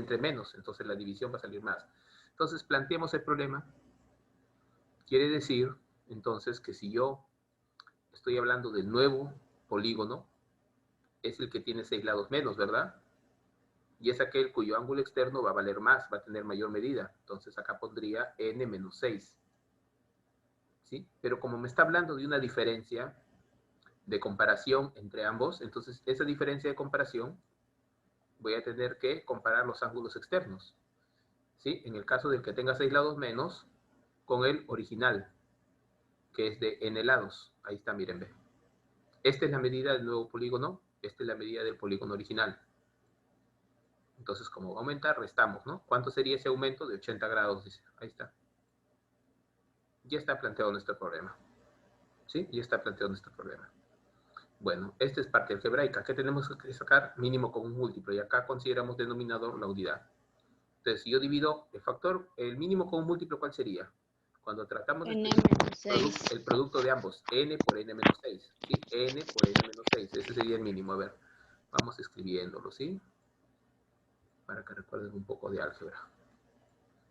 entre menos, entonces la división va a salir más. Entonces planteemos el problema. Quiere decir, entonces, que si yo estoy hablando del nuevo polígono, es el que tiene 6 lados menos, ¿verdad? Y es aquel cuyo ángulo externo va a valer más, va a tener mayor medida. Entonces acá pondría n menos 6. ¿Sí? Pero como me está hablando de una diferencia de comparación entre ambos, entonces esa diferencia de comparación voy a tener que comparar los ángulos externos. ¿Sí? En el caso del que tenga 6 lados menos, con el original, que es de n lados. Ahí está, miren, ve. Esta es la medida del nuevo polígono, esta es la medida del polígono original. Entonces, como va a aumentar, restamos, ¿no? ¿Cuánto sería ese aumento? De 80 grados, dice. Ahí está. Ya está planteado nuestro problema. ¿Sí? Ya está planteado nuestro problema. Bueno, esta es parte algebraica. ¿Qué tenemos que sacar? Mínimo común múltiplo. Y acá consideramos denominador la unidad. Entonces, si yo divido el factor, el mínimo común múltiplo, ¿cuál sería? Cuando tratamos de el producto de ambos, n por n menos 6. ¿Sí? N por n menos 6. Ese sería el mínimo. A ver, vamos escribiéndolo, ¿sí? Para que recuerden un poco de álgebra.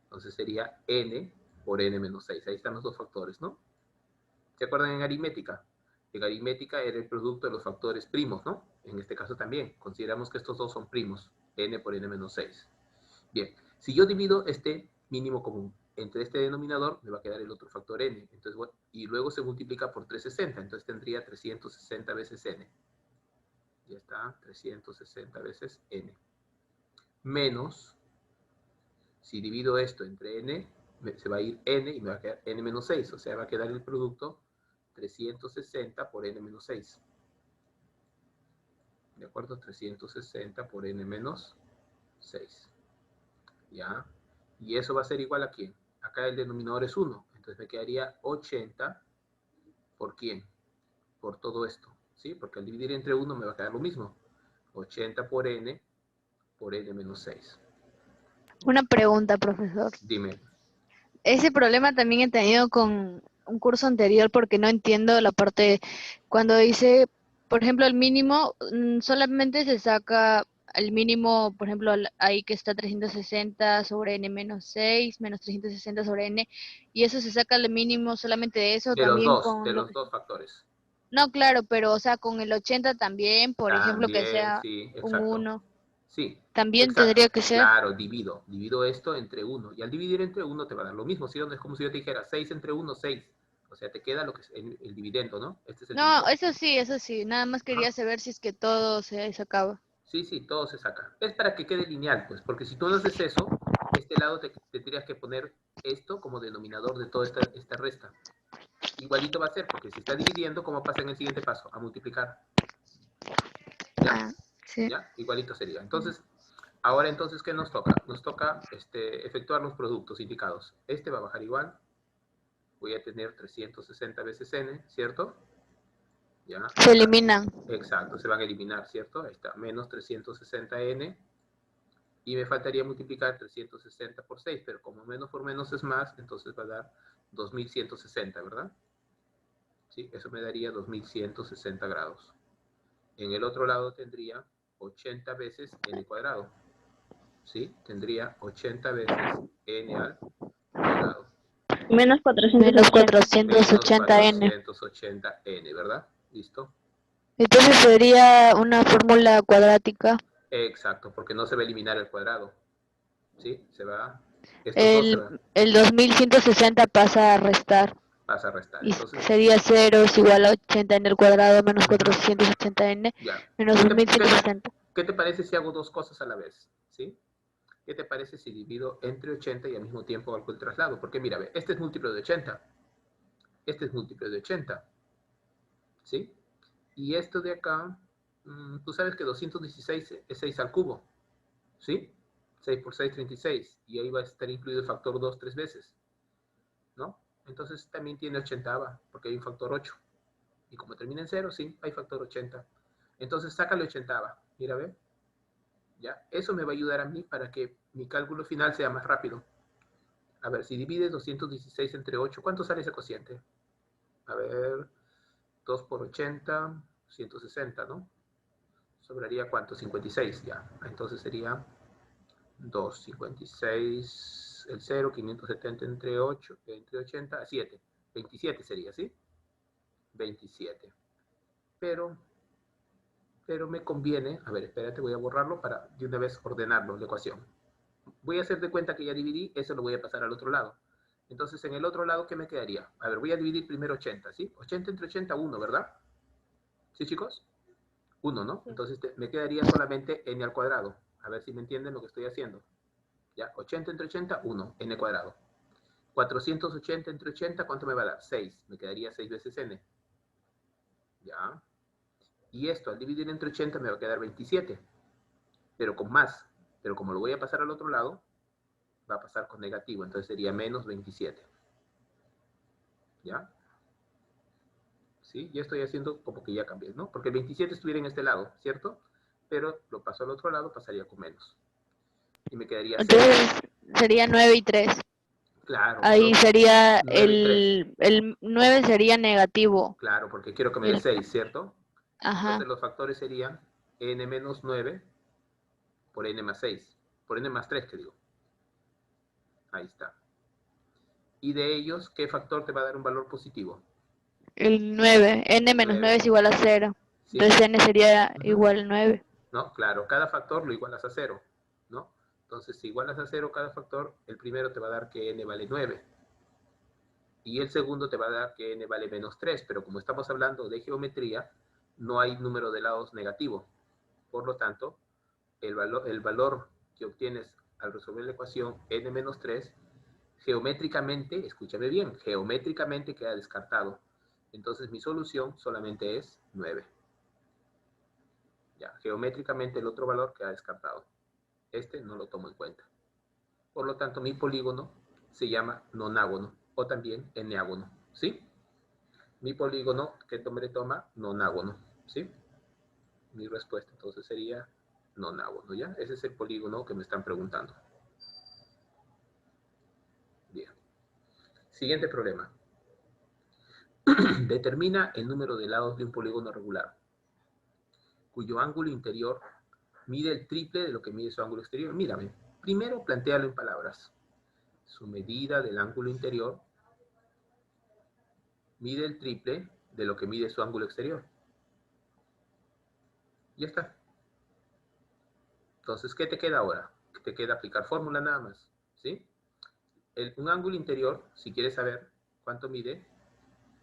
Entonces sería n por n menos 6. Ahí están los dos factores, ¿no? ¿Se acuerdan en aritmética? En aritmética era el producto de los factores primos, ¿no? En este caso también. Consideramos que estos dos son primos. N por n menos 6. Bien, si yo divido este mínimo común entre este denominador, me va a quedar el otro factor n. Entonces, bueno, y luego se multiplica por 360. Entonces tendría 360 veces n. Ya está, 360 veces n. Menos, si divido esto entre n, se va a ir n y me va a quedar n menos 6. O sea, va a quedar el producto 360 por n menos 6. ¿De acuerdo? 360 por n menos 6. ¿Ya? Y eso va a ser igual a ¿quién? Acá el denominador es 1. Entonces me quedaría 80 por ¿quién? Por todo esto. ¿Sí? Porque al dividir entre 1 me va a quedar lo mismo. 80 por n menos 6. Una pregunta, profesor. Dime. Ese problema también he tenido con un curso anterior porque no entiendo la parte cuando dice, por ejemplo, el mínimo, solamente se saca el mínimo, por ejemplo, ahí que está 360 sobre n menos 6, menos 360 sobre n, y eso se saca el mínimo solamente de eso, también De con lo los que... dos factores. No, claro, pero o sea, con el 80 también, por ejemplo, que También, sea sí, un exacto. 1, Sí, también exacto. tendría que ser. Claro, divido esto entre 1. Y al dividir entre 1 te va a dar lo mismo, ¿sí? Es como si yo te dijera 6 entre 1, 6. O sea, te queda lo que es el dividendo, ¿no? Este es el No, dividendo. eso sí, nada más Ajá. quería saber si es que todo se sacaba. Sí, sí, todo se saca. Es para que quede lineal, pues, porque si tú no haces eso, este lado te tendrías que poner esto como denominador de toda esta resta. Igualito va a ser, porque si está dividiendo, ¿cómo pasa en el siguiente paso? A multiplicar. ¿Ya? Ah, sí. ¿Ya? Igualito sería. Entonces, ahora entonces, ¿qué nos toca? Nos toca efectuar los productos indicados. Este va a bajar igual. Voy a tener 360 veces n, ¿cierto? ¿Ya? Se Acá, eliminan. exacto, se van a eliminar, ¿cierto? Ahí está, menos 360n. Y me faltaría multiplicar 360 por 6, pero como menos por menos es más, entonces va a dar 2160, ¿verdad? Sí, eso me daría 2160 grados. En el otro lado tendría 80 veces n cuadrado. ¿Sí? Tendría 80 veces n al cuadrado. Menos Menos 480. Menos 480n. 480n, ¿verdad? ¿Listo? Entonces sería una fórmula cuadrática. Exacto, porque no se va a eliminar el cuadrado. ¿Sí? Se va, estos dos se El, van, el 2160 pasa a restar. pasa a restar. Y Entonces, sería 0 es igual a 80n al cuadrado menos uh-huh, 480n ya. menos 2160. ¿Qué te parece si hago dos cosas a la vez? ¿Sí? ¿Qué te parece si divido entre 80 y al mismo tiempo hago el traslado? Porque mira, ve, este es múltiplo de 80. Este es múltiplo de 80. ¿Sí? Y esto de acá, tú sabes que 216 es 6 al cubo. ¿Sí? 6 por 6, 36. Y ahí va a estar incluido el factor 2 tres veces. ¿No? Entonces también tiene 80, porque hay un factor 8. Y como termina en 0, sí, hay factor 80. Entonces sácale 80. Mira, ve. ¿Ya? Eso me va a ayudar a mí para que mi cálculo final sea más rápido. A ver, si divides 216 entre 8, ¿cuánto sale ese cociente? A ver, 2 por 80, 160, ¿no? Sobraría ¿cuánto? 56 ya. Entonces sería 2, 56, el 0, 570 entre 8, entre 80, 7. 27 sería, ¿sí? 27. Pero me conviene, a ver, espérate, voy a borrarlo para de una vez ordenarlo, la ecuación. Voy a hacer de cuenta que ya dividí, eso lo voy a pasar al otro lado. Entonces, en el otro lado, ¿qué me quedaría? A ver, voy a dividir primero 80, ¿sí? 80 entre 80, 1, ¿verdad? ¿Sí, chicos? 1, ¿no? Sí. Entonces, me quedaría solamente n al cuadrado. A ver si me entienden lo que estoy haciendo. Ya, 80 entre 80, 1, n cuadrado. 480 entre 80, ¿cuánto me va a dar? 6. Me quedaría 6 veces n. Ya. Y esto, al dividir entre 80, me va a quedar 27. Pero con más. Pero como lo voy a pasar al otro lado, va a pasar con negativo. Entonces sería menos 27. ¿Ya? ¿Sí? Ya estoy haciendo como que ya cambié, ¿no? Porque el 27 estuviera en este lado, ¿cierto? Pero lo paso al otro lado, pasaría con menos. Y me quedaría 6. Entonces sería 9 y 3. Claro, Ahí sería 9 y 3. el 9 sería negativo. Claro, porque quiero que me Y dé el, 6, ¿cierto? ajá. Entonces los factores serían n menos 9 por n más 6. Por n más 3, que digo. Ahí está. Y de ellos, ¿qué factor te va a dar un valor positivo? El 9. N menos 9 9. es igual a 0. ¿Sí? Entonces N sería Uh-huh. igual a 9. ¿No? Claro, cada factor lo igualas a 0, ¿no? Entonces, si igualas a 0 cada factor, el primero te va a dar que n vale 9. Y el segundo te va a dar que n vale menos 3. Pero como estamos hablando de geometría, no hay número de lados negativo. Por lo tanto, el valor que obtienes al resolver la ecuación n menos 3, geométricamente, escúchame bien, geométricamente queda descartado. Entonces mi solución solamente es 9. Ya, geométricamente el otro valor queda descartado. Este no lo tomo en cuenta. Por lo tanto, mi polígono se llama nonágono o también eneágono, ¿sí? Mi polígono, ¿qué nombre toma? Nonágono, ¿sí? Mi respuesta entonces sería nonágono, ¿ya? Ese es el polígono que me están preguntando. Bien. Siguiente problema. Determina el número de lados de un polígono regular, cuyo ángulo interior mide el triple de lo que mide su ángulo exterior. Mírame, primero plantéalo en palabras. Su medida del ángulo interior mide el triple de lo que mide su ángulo exterior. Ya está. Entonces, ¿qué te queda ahora? Te queda aplicar fórmula nada más, ¿sí? Un ángulo interior, si quieres saber cuánto mide,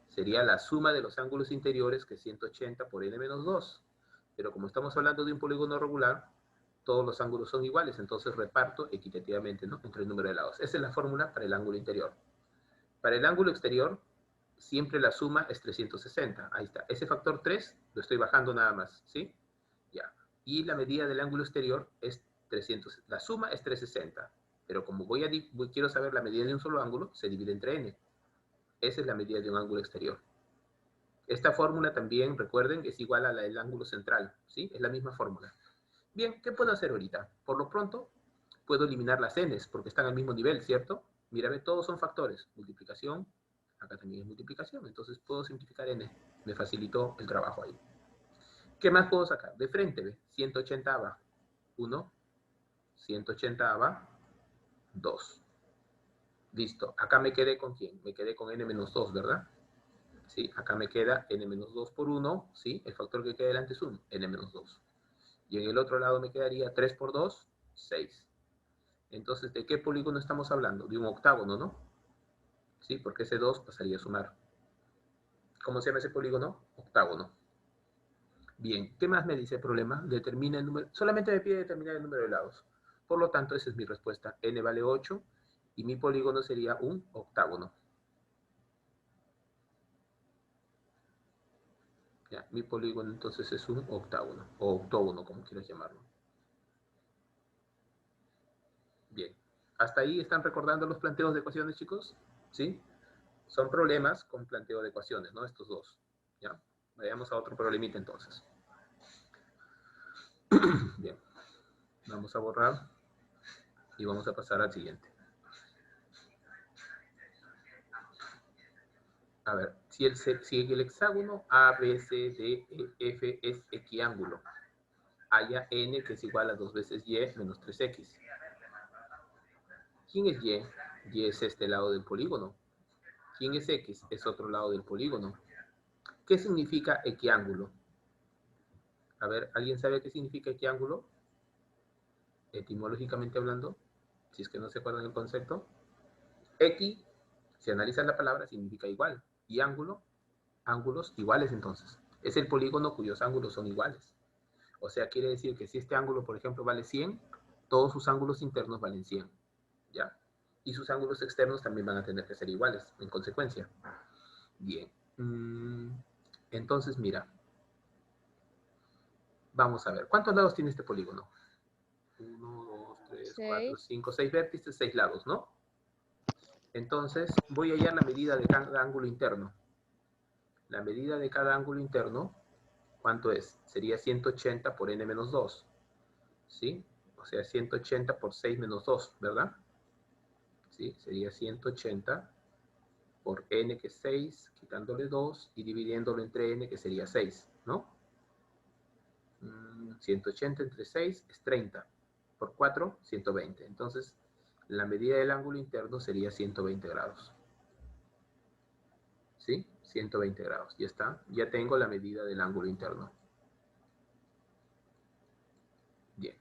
sería la suma de los ángulos interiores, que es 180 por n menos 2. Pero como estamos hablando de un polígono regular, todos los ángulos son iguales, entonces reparto equitativamente, ¿no?, entre el número de lados. Esa es la fórmula para el ángulo interior. Para el ángulo exterior, siempre la suma es 360. Ahí está. Ese factor 3 lo estoy bajando nada más, ¿sí? Ya. Y la medida del ángulo exterior es 300. La suma es 360. Pero como quiero saber la medida de un solo ángulo, se divide entre n. Esa es la medida de un ángulo exterior. Esta fórmula también, recuerden, es igual a la del ángulo central, ¿sí? Es la misma fórmula. Bien, ¿qué puedo hacer ahorita? Por lo pronto, puedo eliminar las n's, porque están al mismo nivel, ¿cierto? Mírame, todos son factores. Multiplicación, acá también es multiplicación, entonces puedo simplificar n. Me facilitó el trabajo ahí. ¿Qué más puedo sacar? De frente, ¿ve? 180 va 1, 180 va 2. Listo. Acá me quedé con ¿quién? Me quedé con n menos 2, ¿verdad? ¿Sí? Acá me queda n menos 2 por 1, ¿sí? El factor que queda delante es 1, n menos 2. Y en el otro lado me quedaría 3 por 2, 6. Entonces, ¿de qué polígono estamos hablando? De un octágono, ¿no? Sí, porque ese 2 pasaría a sumar. ¿Cómo se llama ese polígono? Octágono. Bien, ¿qué más me dice el problema? Determina el número, solamente me pide determinar el número de lados. Por lo tanto, esa es mi respuesta. N vale 8 y mi polígono sería un octágono. Ya, mi polígono entonces es un octágono, o octógono, como quieras llamarlo. Bien, ¿hasta ahí están recordando los planteos de ecuaciones, chicos? ¿Sí? Son problemas con planteo de ecuaciones, ¿no? Estos dos. ¿Ya? Vayamos a otro problemita entonces. Bien, vamos a borrar y vamos a pasar al siguiente. A ver, si el hexágono A, B, C, D, E, F es equiángulo, haya n que es igual a 2 veces y menos 3x. ¿Quién es Y? Y es este lado del polígono. ¿Quién es X? Es otro lado del polígono. ¿Qué significa equiángulo? A ver, ¿alguien sabe qué significa equiángulo? Etimológicamente hablando, si es que no se acuerdan el concepto. Equi, si analizas la palabra, significa igual. Y ángulo, ángulos iguales entonces. Es el polígono cuyos ángulos son iguales. O sea, quiere decir que si este ángulo, por ejemplo, vale 100, todos sus ángulos internos valen 100. ¿Ya? Y sus ángulos externos también van a tener que ser iguales, en consecuencia. Bien. Entonces, mira. Vamos a ver. ¿Cuántos lados tiene este polígono? 1, 2, 3, 4, 6. 5, 6 vértices, 6 lados, ¿no? Entonces, voy a hallar la medida de cada ángulo interno. La medida de cada ángulo interno, ¿cuánto es? Sería 180 por n menos 2. ¿Sí? O sea, 180 por 6 menos 2, ¿verdad? ¿Sí? Sería 180 por n, que es 6, quitándole 2, y dividiéndolo entre n, que sería 6, ¿no? 180 entre 6 es 30. Por 4, 120. Entonces, la medida del ángulo interno sería 120 grados. ¿Sí? 120 grados. Ya está. Ya tengo la medida del ángulo interno. Bien.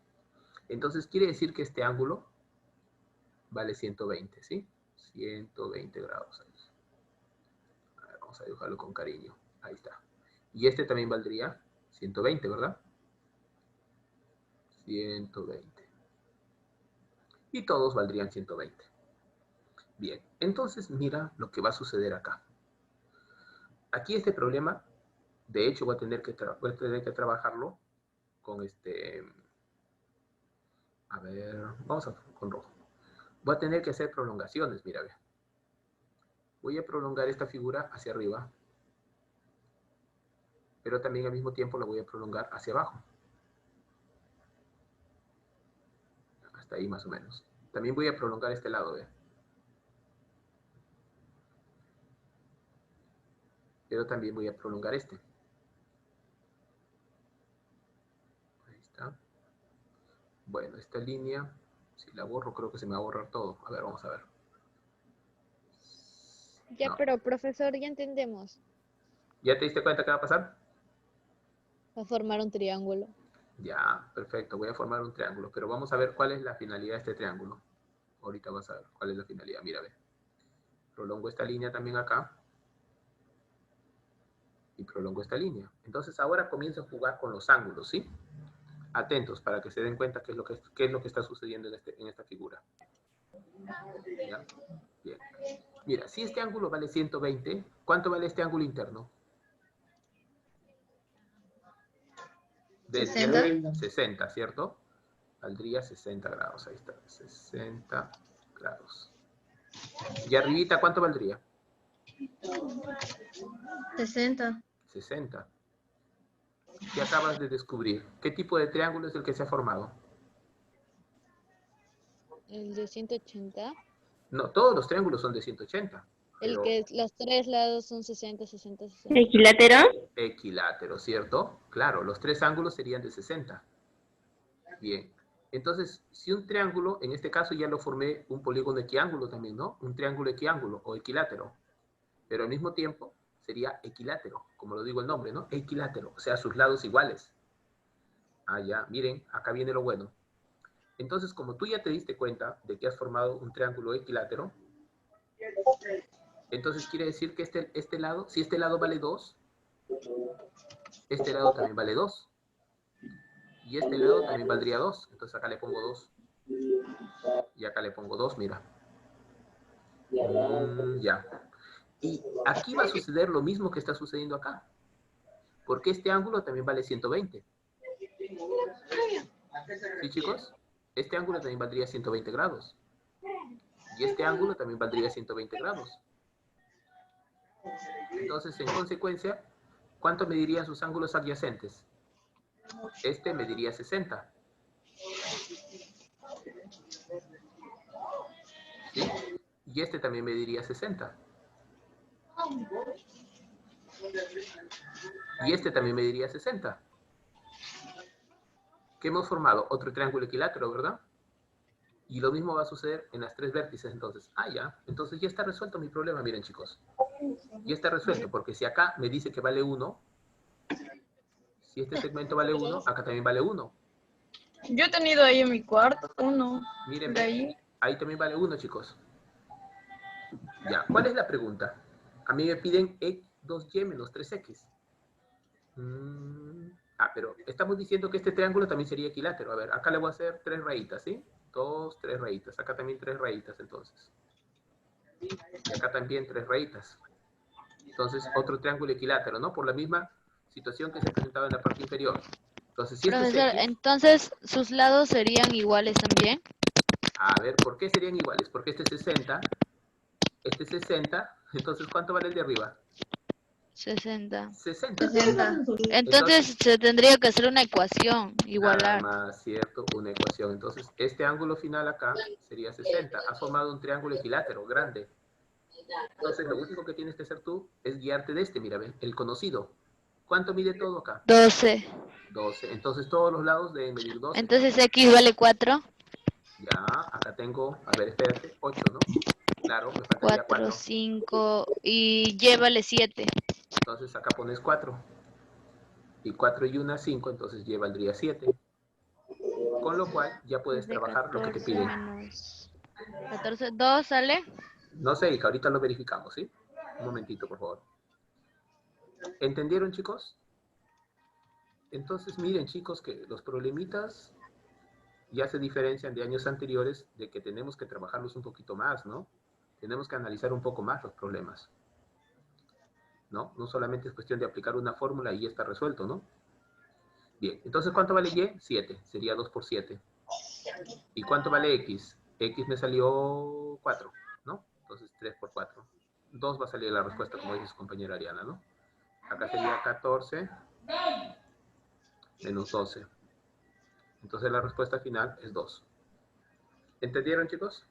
Entonces, quiere decir que este ángulo vale 120, ¿sí? 120 grados. A ver, vamos a dibujarlo con cariño. Ahí está. Y este también valdría 120, ¿verdad? 120. Y todos valdrían 120. Bien. Entonces, mira lo que va a suceder acá. Aquí este problema, de hecho, voy a tener que trabajarlo con a ver, vamos con rojo. Voy a tener que hacer prolongaciones, mira, ve. Voy a prolongar esta figura hacia arriba, pero también al mismo tiempo la voy a prolongar hacia abajo. Hasta ahí más o menos. También voy a prolongar este lado, ve. Pero también voy a prolongar este. Ahí está. Bueno, esta línea, si la borro, creo que se me va a borrar todo. A ver, vamos a ver. Ya, No. pero profesor, ya entendemos. ¿Ya te diste cuenta qué va a pasar? Va a formar un triángulo. Ya, perfecto. Voy a formar un triángulo, pero vamos a ver cuál es la finalidad de este triángulo. Ahorita vas a ver cuál es la finalidad. Mira, ve. Prolongo esta línea también acá. Y prolongo esta línea. Entonces ahora comienzo a jugar con los ángulos, ¿sí? Atentos para que se den cuenta qué es lo que está sucediendo en esta figura. ¿Ya? Bien. Mira, si este ángulo vale 120, ¿cuánto vale este ángulo interno? 60. 60, ¿cierto? Valdría 60 grados. Ahí está, 60 grados. ¿Y arribita cuánto valdría? 60. 60. ¿Qué acabas de descubrir? ¿Qué tipo de triángulo es el que se ha formado? El de 180. No, todos los triángulos son de 180, El pero que los tres lados son 60, 60, 60. ¿Equilátero? equilátero, ¿cierto? Claro, los tres ángulos serían de 60. Bien. Entonces, si un triángulo, en este caso ya lo formé un polígono equiángulo también, ¿no? Un triángulo equiángulo o equilátero. Pero al mismo tiempo sería equilátero, como lo digo el nombre, ¿no? Equilátero, o sea, sus lados iguales. Ah, ya, miren, acá viene lo bueno. Entonces, como tú ya te diste cuenta de que has formado un triángulo equilátero, entonces quiere decir que este lado, si este lado vale 2, este lado también vale 2. Y este lado también valdría 2. Entonces acá le pongo 2. Y acá le pongo 2, mira. Ya. Y aquí va a suceder lo mismo que está sucediendo acá. Porque este ángulo también vale 120. ¿Sí, chicos? Este ángulo también valdría 120 grados. Y este ángulo también valdría 120 grados. Entonces, en consecuencia, ¿cuánto medirían sus ángulos adyacentes? Este mediría 60. ¿Sí? Y este también mediría 60. Y este también mediría 60. ¿Qué hemos formado? Otro triángulo equilátero, ¿verdad? Y lo mismo va a suceder en las tres vértices, entonces. Ah, ya. Entonces ya está resuelto mi problema, miren, chicos. Ya está resuelto, porque si acá me dice que vale 1, si este segmento vale 1, acá también vale 1. Yo he tenido ahí en mi cuarto uno. Miren, De ahí. ahí también vale 1, chicos. Ya, ¿cuál es la pregunta? A mí me piden 2y menos 3x. Pero estamos diciendo que este triángulo también sería equilátero. A ver, acá le voy a hacer 3 rayitas, ¿sí? 2, 3 rayitas. Acá también 3 rayitas, entonces. Y acá también 3 rayitas. Entonces, otro triángulo equilátero, ¿no? Por la misma situación que se presentaba en la parte inferior. Entonces, si este es Profesor, X, entonces sus lados serían iguales también. a ver, ¿por qué serían iguales? Porque este es 60, entonces, ¿cuánto vale el de arriba? 60. 60. 60. Entonces se tendría que hacer una ecuación, Nada igualar. más, ¿cierto? Una ecuación. Entonces, este ángulo final acá sería 60. Has formado un triángulo equilátero grande. Entonces, lo único que tienes que hacer tú es guiarte de este, mira, ¿ven? El conocido. ¿Cuánto mide todo acá? 12. 12. Entonces, todos los lados deben medir 12. Entonces X vale 4. Ya, acá tengo, a ver, espérate, 8, ¿no? Claro, me faltaría 4, 4. 5 y Y vale 7. Entonces, acá pones 4. Y 4 y 1, 5, entonces Y valdría 7. Con lo cual, ya puedes De trabajar lo que te 14 piden. menos 14, 2 sale. No sé, hija, ahorita lo verificamos, ¿sí? Un momentito, por favor. ¿Entendieron, chicos? Entonces, miren, chicos, que los problemitas ya se diferencian de años anteriores de que tenemos que trabajarlos un poquito más, ¿no? Tenemos que analizar un poco más los problemas, ¿no? No solamente es cuestión de aplicar una fórmula y ya está resuelto, ¿no? Bien, entonces, ¿cuánto vale Y? 7, sería 2 por 7. ¿Y cuánto vale X? X me salió 4, ¿no? Entonces, 3 por 4. 2 va a salir la respuesta, como dice su compañera Ariana, ¿no? Acá sería 14 menos 12. Entonces la respuesta final es 2. ¿Entendieron, chicos?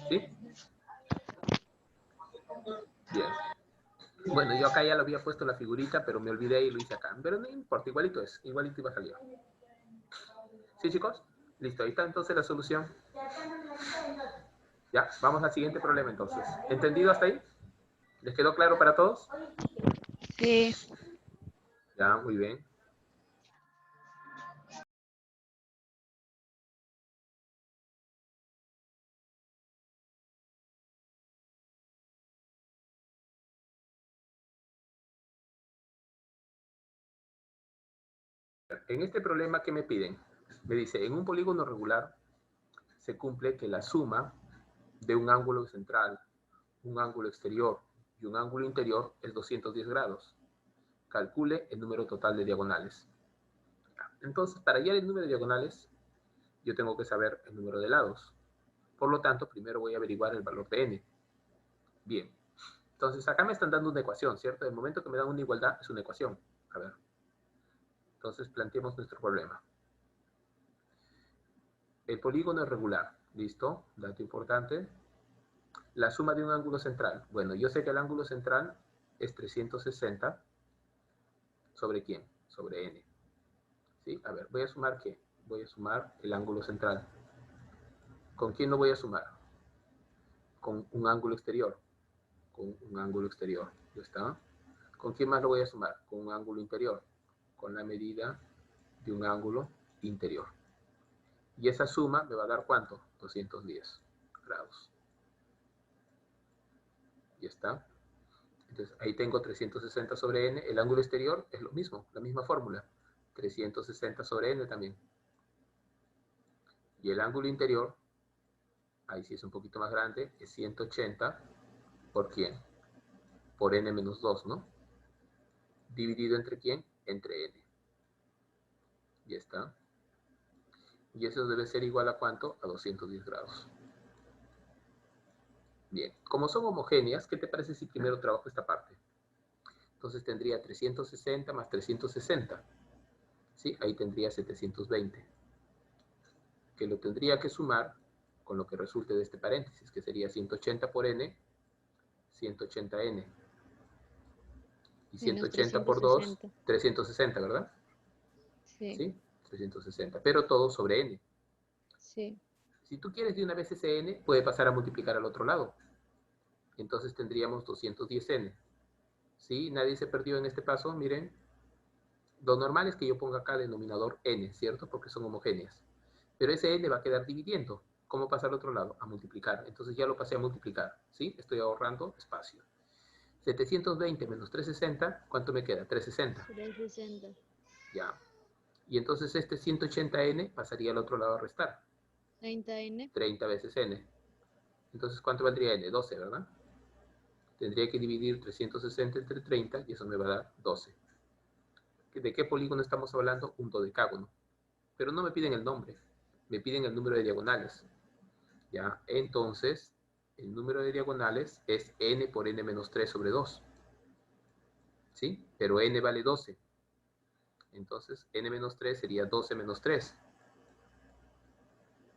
¿Sí? Bien. Bueno, yo acá ya lo había puesto la figurita, pero me olvidé y lo hice acá. Pero no importa, igualito es. Igualito iba a salir. ¿Sí, chicos? Listo, ahí está entonces la solución. Ya, vamos al siguiente problema entonces. ¿Entendido hasta ahí? ¿Les quedó claro para todos? Sí. Ya, muy bien. En este problema, ¿qué me piden? Me dice, en un polígono regular se cumple que la suma de un ángulo central, un ángulo exterior y un ángulo interior es 210 grados. Calcule el número total de diagonales. Entonces, para hallar el número de diagonales, yo tengo que saber el número de lados. Por lo tanto, primero voy a averiguar el valor de n. Bien. Entonces, acá me están dando una ecuación, ¿cierto? El momento que me dan una igualdad, es una ecuación. A ver. Entonces, planteemos nuestro problema. El polígono es regular. ¿Listo? Dato importante. La suma de un ángulo central. Bueno, yo sé que el ángulo central es 360 sobre ¿quién? Sobre n. ¿Sí? A ver, voy a sumar ¿qué? Voy a sumar el ángulo central. ¿Con quién lo voy a sumar? Con un ángulo exterior. Con un ángulo exterior. ¿Ya está? ¿Con quién más lo voy a sumar? Con un ángulo interior. Con la medida de un ángulo interior. Y esa suma me va a dar ¿cuánto? 210 grados. ¿Ya está? Entonces ahí tengo 360 sobre n. El ángulo exterior es lo mismo, la misma fórmula. 360 sobre n también. Y el ángulo interior, ahí sí es un poquito más grande, es 180 por quién? Por n menos 2, ¿no? Dividido entre quién? Entre n. Ya está. Y eso debe ser igual a ¿cuánto? A 210 grados. Bien, como son homogéneas, ¿qué te parece si primero trabajo esta parte? Entonces tendría 360 más 360. ¿Sí? Ahí tendría 720. Que lo tendría que sumar con lo que resulte de este paréntesis, que sería 180 por n, 180n. Y Menos 180 por 2, 360. 360, ¿verdad? Sí. ¿Sí? 360, pero todo sobre n. Sí. Si tú quieres de una vez ese n, puede pasar a multiplicar al otro lado. Entonces tendríamos 210n. ¿Sí? Nadie se perdió en este paso, miren. Lo normal es que yo ponga acá denominador n, ¿cierto? Porque son homogéneas. Pero ese n va a quedar dividiendo. ¿Cómo pasa al otro lado? A multiplicar. Entonces ya lo pasé a multiplicar, ¿sí? Estoy ahorrando espacio. 720 menos 360, ¿cuánto me queda? 360. 360. Ya. Y entonces este 180n pasaría al otro lado a restar. 30n. 30 veces n. Entonces, ¿cuánto valdría n? 12, ¿verdad? Tendría que dividir 360 entre 30 y eso me va a dar 12. ¿De qué polígono estamos hablando? Un dodecágono. Pero no me piden el nombre, me piden el número de diagonales. ¿Ya? Entonces, el número de diagonales es n por n menos 3 sobre 2. ¿Sí? Pero n vale 12. Entonces, n menos 3 sería 12 menos 3.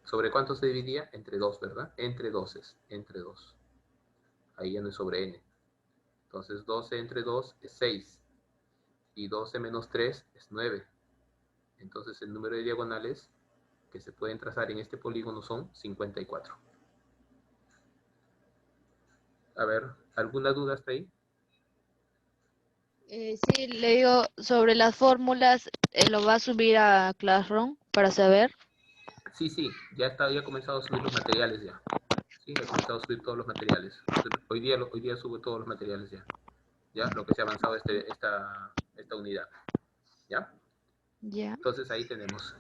¿Sobre cuánto se dividía? Entre 2, ¿verdad? Entre 12, entre 2. Ahí ya no es sobre n. Entonces, 12 entre 2 es 6. Y 12 menos 3 es 9. Entonces, el número de diagonales que se pueden trazar en este polígono son 54. A ver, ¿alguna duda hasta ahí? Sí, le digo sobre las fórmulas, lo va a subir a Classroom para saber. Sí, sí, ya he comenzado a subir los materiales ya. Sí, he comenzado a subir todos los materiales. Hoy día subo todos los materiales ya. Ya, lo que se ha avanzado esta unidad. ¿Ya? Ya. Entonces ahí tenemos.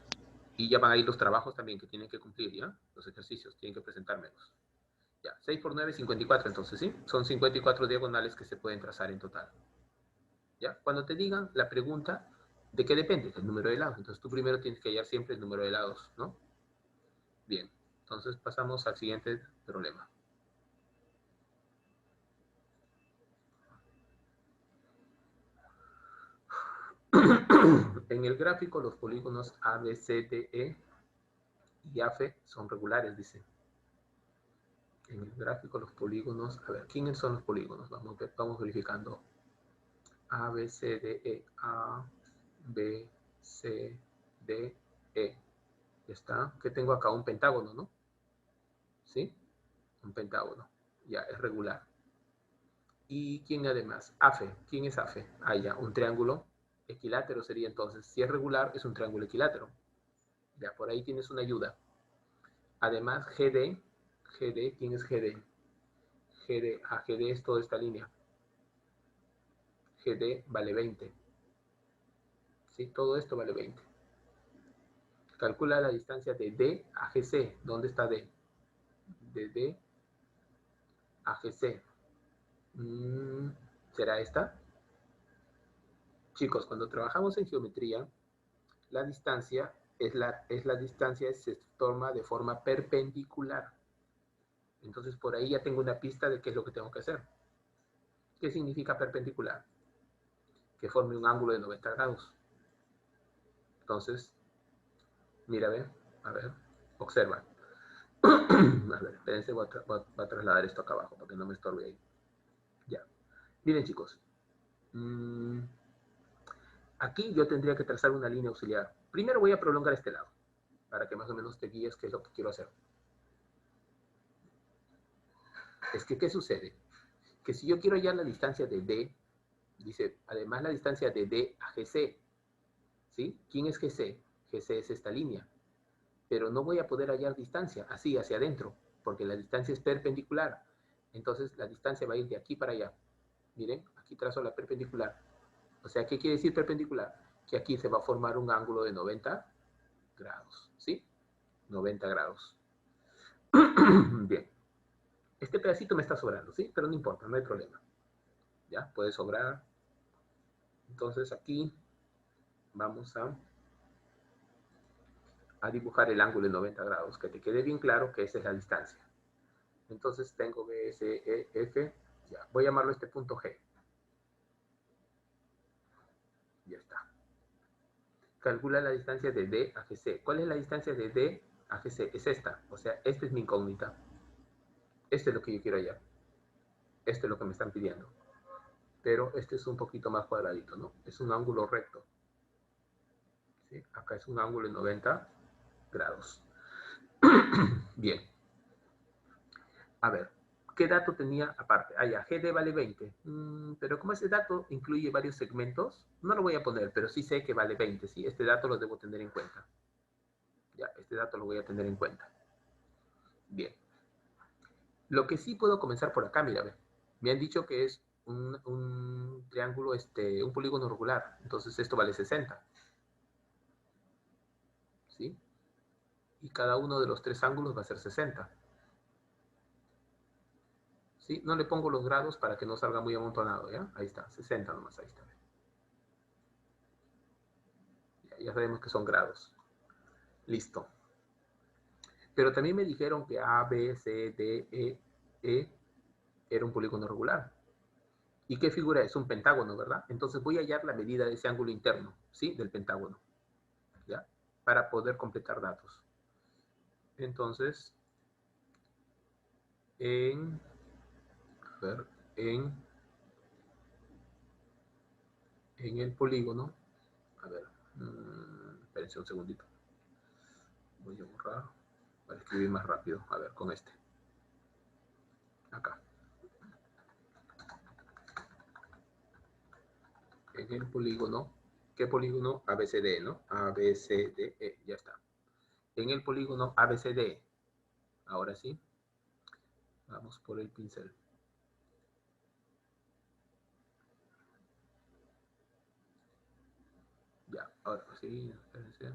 Y ya van a ir los trabajos también que tienen que cumplir, ¿ya? Los ejercicios, tienen que presentármelos. Ya, 6 por 9, 54 entonces, ¿sí? Son 54 diagonales que se pueden trazar en total. ¿Ya? Cuando te digan la pregunta, ¿de qué depende? Del número de lados. Entonces tú primero tienes que hallar siempre el número de lados, ¿no? Bien, entonces pasamos al siguiente problema. En el gráfico los polígonos A, B, C, D, E y AF son regulares, dice. En el gráfico los polígonos, a ver, ¿quiénes son los polígonos? Vamos verificando. A, B, C, D, E, A, B, C, D, E. Ya está. ¿Qué tengo acá? Un pentágono, ¿no? ¿Sí? Un pentágono. Ya, es regular. ¿Y quién además? AFE. ¿Quién es AFE? Ah, ya, un triángulo equilátero sería entonces. Si es regular, es un triángulo equilátero. Ya, por ahí tienes una ayuda. Además, GD, ¿quién es GD? GD es toda esta línea. GD vale 20. ¿Sí? Todo esto vale 20. Calcula la distancia de D a GC. ¿Dónde está D? De D a GC. ¿Será esta? Chicos, cuando trabajamos en geometría, la distancia se toma de forma perpendicular. Entonces, por ahí ya tengo una pista de qué es lo que tengo que hacer. ¿Qué significa perpendicular? Que forme un ángulo de 90 grados. Entonces, mira, a ver, observa. A ver, espérense, voy a trasladar esto acá abajo para que no me estorbe ahí. Ya. Miren, chicos. Aquí yo tendría que trazar una línea auxiliar. Primero voy a prolongar este lado, para que más o menos te guíes qué es lo que quiero hacer. Es que, ¿qué sucede? Que si yo quiero hallar la distancia de D, dice, además la distancia de D a GC, ¿sí? ¿Quién es GC? GC es esta línea. Pero no voy a poder hallar distancia, así, hacia adentro, porque la distancia es perpendicular. Entonces, la distancia va a ir de aquí para allá. Miren, aquí trazo la perpendicular. O sea, ¿qué quiere decir perpendicular? Que aquí se va a formar un ángulo de 90 grados, ¿sí? 90 grados. Bien. Este pedacito me está sobrando, ¿sí? Pero no importa, no hay problema. ¿Ya? Puede sobrar. Entonces, aquí vamos a dibujar el ángulo de 90 grados, que te quede bien claro que esa es la distancia. Entonces tengo B, C, E, F, ya, voy a llamarlo este punto G. Ya está. Calcula la distancia de D a GC. ¿Cuál es la distancia de D a GC? Es esta, o sea, esta es mi incógnita. Esto es lo que yo quiero hallar. Esto es lo que me están pidiendo. Pero este es un poquito más cuadradito, ¿no? Es un ángulo recto. ¿Sí? Acá es un ángulo de 90 grados. Bien. A ver, ¿qué dato tenía aparte? Ah, ya, GD vale 20. Pero como ese dato incluye varios segmentos, no lo voy a poner, pero sí sé que vale 20, ¿sí? Este dato lo debo tener en cuenta. Ya, este dato lo voy a tener en cuenta. Bien. Lo que sí puedo comenzar por acá, mira, ve. Me han dicho que es un triángulo, un polígono regular. Entonces esto vale 60. ¿Sí? Y cada uno de los tres ángulos va a ser 60. ¿Sí? No le pongo los grados para que no salga muy amontonado, ¿ya? Ahí está, 60 nomás, ahí está. Ya sabemos que son grados. Listo. Pero también me dijeron que A, B, C, D, E era un polígono regular. ¿Y qué figura es? Un pentágono, ¿verdad? Entonces voy a hallar la medida de ese ángulo interno, ¿sí? Del pentágono, ¿ya? Para poder completar datos. Entonces, a ver, en el polígono, a ver, espérense un segundito. Voy a borrar para escribir más rápido. A ver, con este. Acá. En el polígono, ¿qué polígono? ABCD, ¿no? ABCDE, ya está. En el polígono ABCD, ahora sí, vamos por el pincel. Ya, ahora sí, espérense.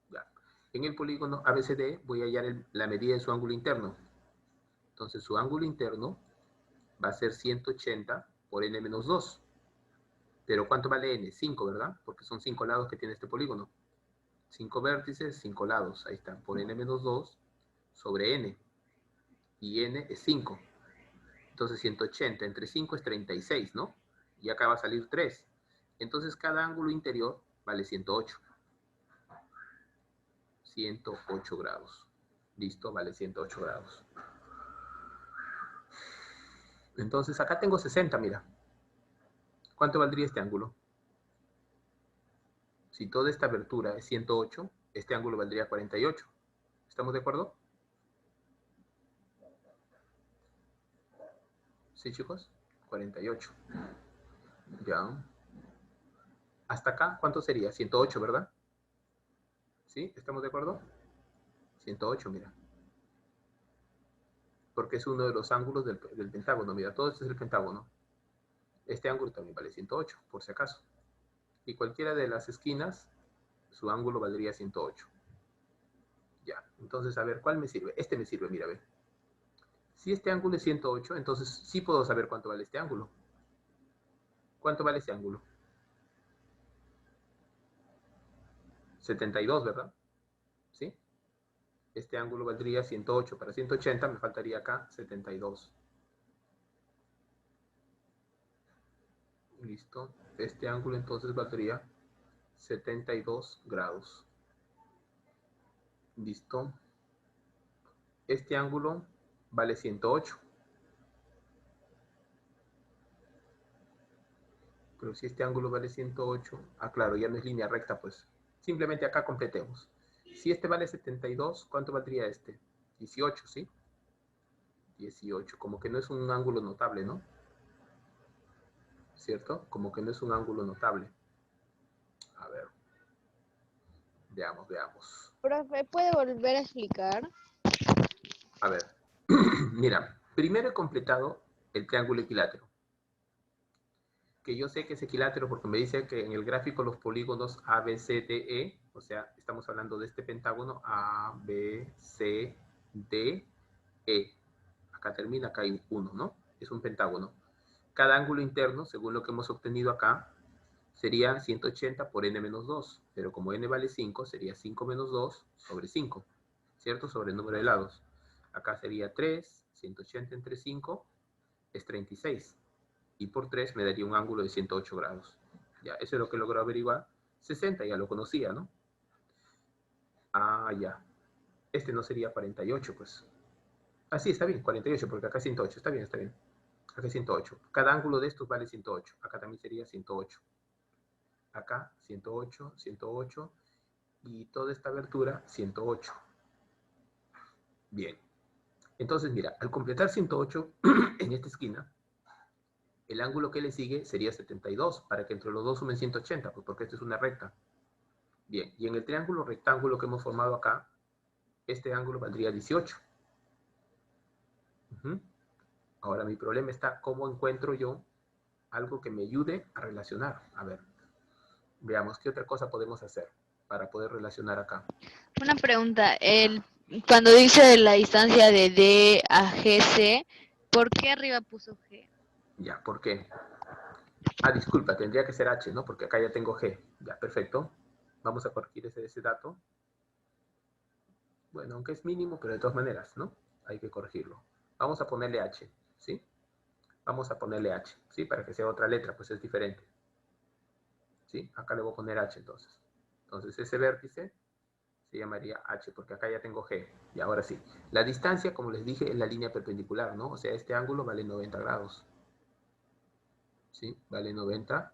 Ya. En el polígono ABCD voy a hallar la medida de su ángulo interno. Entonces su ángulo interno va a ser 180 por n menos 2. Pero ¿cuánto vale n? 5, ¿verdad? Porque son 5 lados que tiene este polígono. 5 vértices, 5 lados. Ahí está, por n menos 2 sobre n. Y n es 5. Entonces 180 entre 5 es 36, ¿no? Y acá va a salir 3. Entonces cada ángulo interior vale 108. 108 grados. Listo, vale 108 grados. Entonces acá tengo 60, mira. ¿Cuánto valdría este ángulo? Si toda esta abertura es 108, este ángulo valdría 48. ¿Estamos de acuerdo? ¿Sí, chicos? 48. Ya. Hasta acá, ¿cuánto sería? 108, ¿verdad? ¿Sí? ¿Estamos de acuerdo? 108, mira. Porque es uno de los ángulos del pentágono. Mira, todo esto es el pentágono. Este ángulo también vale 108, por si acaso. Y cualquiera de las esquinas, su ángulo valdría 108. Ya, entonces, a ver, ¿cuál me sirve? Este me sirve, mira, ve. Si este ángulo es 108, entonces sí puedo saber cuánto vale este ángulo. ¿Cuánto vale este ángulo? 72, ¿verdad? ¿Sí? Este ángulo valdría 108. Para 180 me faltaría acá 72. Listo. Este ángulo entonces valdría 72 grados. Listo. Este ángulo vale 108. Pero si este ángulo vale 108, claro, ya no es línea recta, pues simplemente acá completemos. Si este vale 72, ¿cuánto valdría este? 18, ¿sí? 18, como que no es un ángulo notable, ¿no? ¿Cierto? Como que no es un ángulo notable. A ver. Veamos, veamos. Profe, ¿puede volver a explicar? A ver. Mira, primero he completado el triángulo equilátero. Que yo sé que es equilátero porque me dice que en el gráfico los polígonos A, B, C, D, E, o sea, estamos hablando de este pentágono A, B, C, D, E. Acá termina, acá hay uno, ¿no? Es un pentágono. Cada ángulo interno, según lo que hemos obtenido acá, sería 180 por n menos 2. Pero como n vale 5, sería 5 menos 2 sobre 5, ¿cierto? Sobre el número de lados. Acá sería 3, 180 entre 5 es 36. Y por 3 me daría un ángulo de 108 grados. Ya, eso es lo que logró averiguar. 60 ya lo conocía, ¿no? Ya. Este no sería 48, pues. Sí, está bien, 48, porque acá es 108. Está bien, está bien. Acá es 108. Cada ángulo de estos vale 108. Acá también sería 108. Acá 108, 108. Y toda esta abertura, 108. Bien. Entonces, mira, al completar 108 en esta esquina, el ángulo que le sigue sería 72, para que entre los dos sumen 180, pues porque esta es una recta. Bien, y en el triángulo rectángulo que hemos formado acá, este ángulo valdría 18. Ahora mi problema está, ¿cómo encuentro yo algo que me ayude a relacionar? A ver, veamos qué otra cosa podemos hacer para poder relacionar acá. Una pregunta, cuando dice la distancia de D a GC, ¿por qué arriba puso G? Ya, ¿por qué? Ah, disculpa, tendría que ser H, ¿no? Porque acá ya tengo G. Ya, perfecto. Vamos a corregir ese dato. Bueno, aunque es mínimo, pero de todas maneras, ¿no? Hay que corregirlo. Vamos a ponerle H, ¿sí? Vamos a ponerle H, ¿sí? Para que sea otra letra, pues es diferente. ¿Sí? Acá le voy a poner H entonces. Entonces ese vértice se llamaría H, porque acá ya tengo G. Y ahora sí. La distancia, como les dije, es la línea perpendicular, ¿no? O sea, este ángulo vale 90 grados. ¿Sí? Vale 90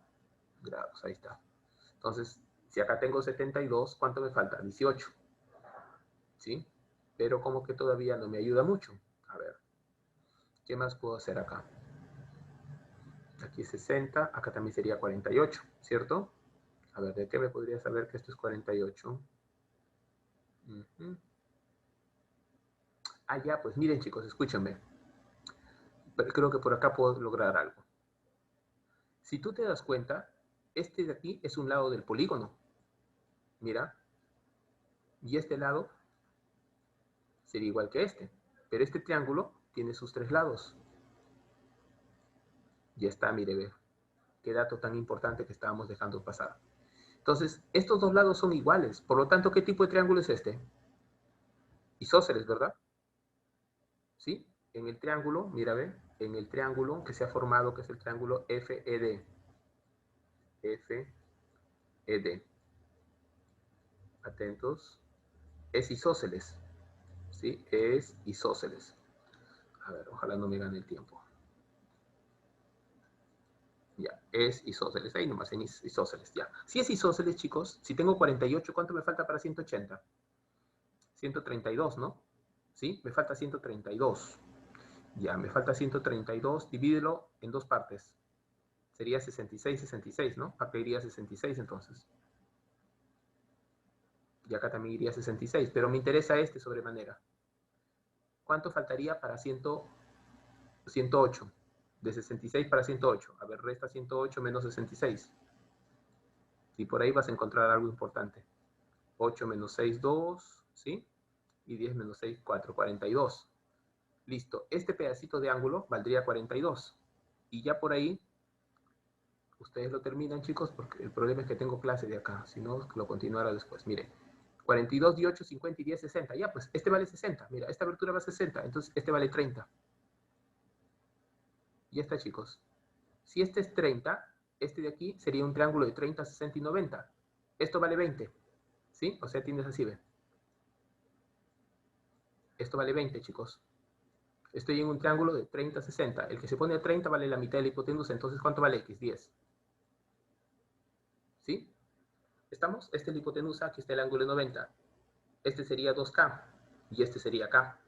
grados, ahí está. Entonces, si acá tengo 72, ¿cuánto me falta? 18. ¿Sí? Pero como que todavía no me ayuda mucho. A ver, ¿qué más puedo hacer acá? Aquí es 60, acá también sería 48, ¿cierto? A ver, ¿de qué me podría saber que esto es 48? Ah, ya, pues miren chicos, escúchenme. Pero creo que por acá puedo lograr algo. Si tú te das cuenta, este de aquí es un lado del polígono. Mira. Y este lado sería igual que este. Pero este triángulo tiene sus tres lados. Ya está, mire, ve. Qué dato tan importante que estábamos dejando pasar. Entonces, estos dos lados son iguales. Por lo tanto, ¿qué tipo de triángulo es este? Isósceles, ¿verdad? ¿Sí? En el triángulo, mira, ve. En el triángulo que se ha formado, que es el triángulo FED. FED. Atentos. Es isósceles. ¿Sí? Es isósceles. A ver, ojalá no me gane el tiempo. Ya, es isósceles. Ahí nomás en isósceles, ya. Si es isósceles, chicos, si tengo 48, ¿cuánto me falta para 180? 132, ¿no? ¿Sí? Me falta 132. Ya, me falta 132. Divídelo en dos partes. Sería 66, 66, ¿no? Acá iría 66 entonces. Y acá también iría 66, pero me interesa este sobremanera. ¿Cuánto faltaría para 108? De 66 para 108. A ver, resta 108 menos 66. Y por ahí vas a encontrar algo importante. 8 menos 6, 2, ¿sí? Y 10 menos 6, 4, 42. Listo. Este pedacito de ángulo valdría 42. Y ya por ahí, ustedes lo terminan, chicos, porque el problema es que tengo clase de acá. Si no, lo continuará después. Miren. 42, 18, 50 y 10, 60. Ya, pues, este vale 60. Mira, esta abertura va a 60. Entonces, este vale 30. Ya está, chicos. Si este es 30, este de aquí sería un triángulo de 30, 60 y 90. Esto vale 20. ¿Sí? O sea, tienes así, ¿ve? Esto vale 20, chicos. Estoy en un triángulo de 30, 60. El que se pone a 30 vale la mitad de la hipotenusa. Entonces, ¿cuánto vale X? 10. ¿Sí? ¿Estamos? Esta es la hipotenusa, aquí está el ángulo de 90. Este sería 2K y este sería K.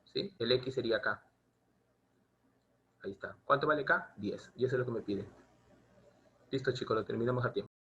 ¿Sí? El X sería K. Ahí está. ¿Cuánto vale K? 10. Y eso es lo que me pide. Listo, chicos, lo terminamos a tiempo.